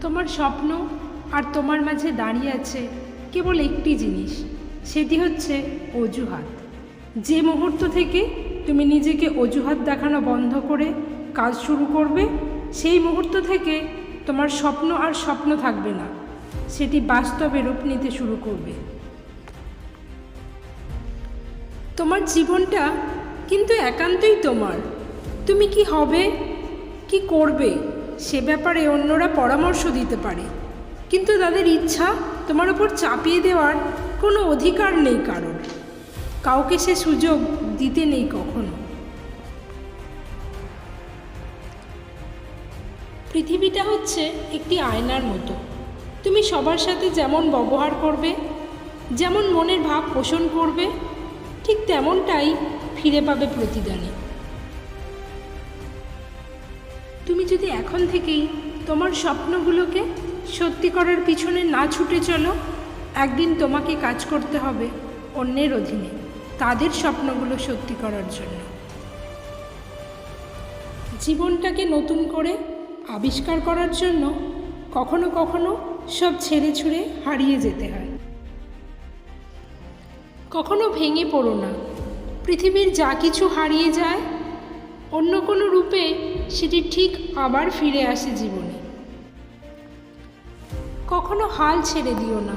তোমার স্বপ্ন আর তোমার মাঝে দাঁড়িয়ে আছে কেবল একটি জিনিস, সেটি হচ্ছে অজুহাত। যে মুহূর্ত থেকে তুমি নিজেকে অজুহাত দেখানো বন্ধ করে কাজ শুরু করবে, সেই মুহূর্ত থেকে তোমার স্বপ্ন আর স্বপ্ন থাকবে না, সেটি বাস্তবে রূপ নিতে শুরু করবে। তোমার জীবনটা কিন্তু একান্তই তোমার। তুমি কি হবে, কি করবে, সে ব্যাপারে অন্যরা পরামর্শ দিতে পারে, কিন্তু তাদের ইচ্ছা তোমার উপর চাপিয়ে দেওয়ার কোনো অধিকার নেই কারোর। কাউকে সে সুযোগ দিতে নেই কখনো। পৃথিবীটা হচ্ছে একটি আয়নার মতো। তুমি সবার সাথে যেমন ব্যবহার করবে, যেমন মনের ভাব পোষণ করবে, ঠিক তেমনটাই ফিরে পাবে প্রতিদানে। তুমি যদি এখন থেকেই তোমার স্বপ্নগুলোকে সত্যি করার পিছনে না ছুটে চলো, একদিন তোমাকে কাজ করতে হবে অন্যের অধীনে, তাদের স্বপ্নগুলো সত্যি করার জন্য। জীবনটাকে নতুন করে আবিষ্কার করার জন্য কখনো কখনো সব ছেড়ে ছুড়ে হারিয়ে যেতে হয়। কখনো ভেঙে পড়ো না। পৃথিবীর যা কিছু হারিয়ে যায়, অন্য কোনো রূপে সেটি ঠিক আবার ফিরে আসে জীবনে। কখনো হাল ছেড়ে দিও না।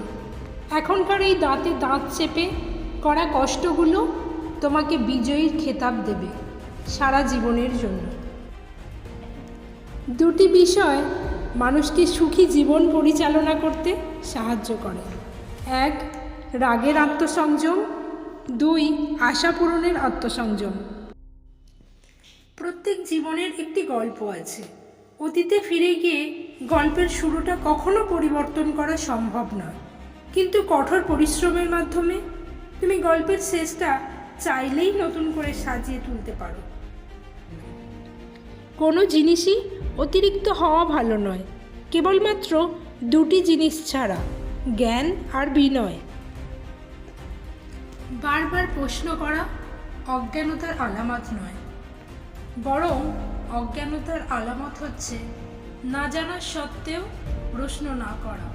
এখনকার এই দাঁতে দাঁত চেপে করা কষ্টগুলো তোমাকে বিজয়ীর খেতাব দেবে সারা জীবনের জন্য। দুটি বিষয় মানুষকে সুখী জীবন পরিচালনা করতে সাহায্য করে: এক, রাগের আত্মসংযম; দুই, আশা পূরণের আত্মসংযম। প্রত্যেক জীবনের একটি গল্প আছে। অতীতে ফিরে গিয়ে গল্পের শুরুটা কখনো পরিবর্তন করা সম্ভব নয়, কিন্তু কঠোর পরিশ্রমের মাধ্যমে তুমি গল্পের শেষটা চাইলেই নতুন করে সাজিয়ে তুলতে পারো। কোনো জিনিসই অতিরিক্ত হওয়া ভালো নয়, কেবলমাত্র দুটি জিনিস ছাড়া: জ্ঞান আর বিনয়। বারবার প্রশ্ন করা অজ্ঞানতার আলামত নয়, বরং অজ্ঞানতার আলামত হচ্ছে না জানার সত্ত্বেও প্রশ্ন না করা।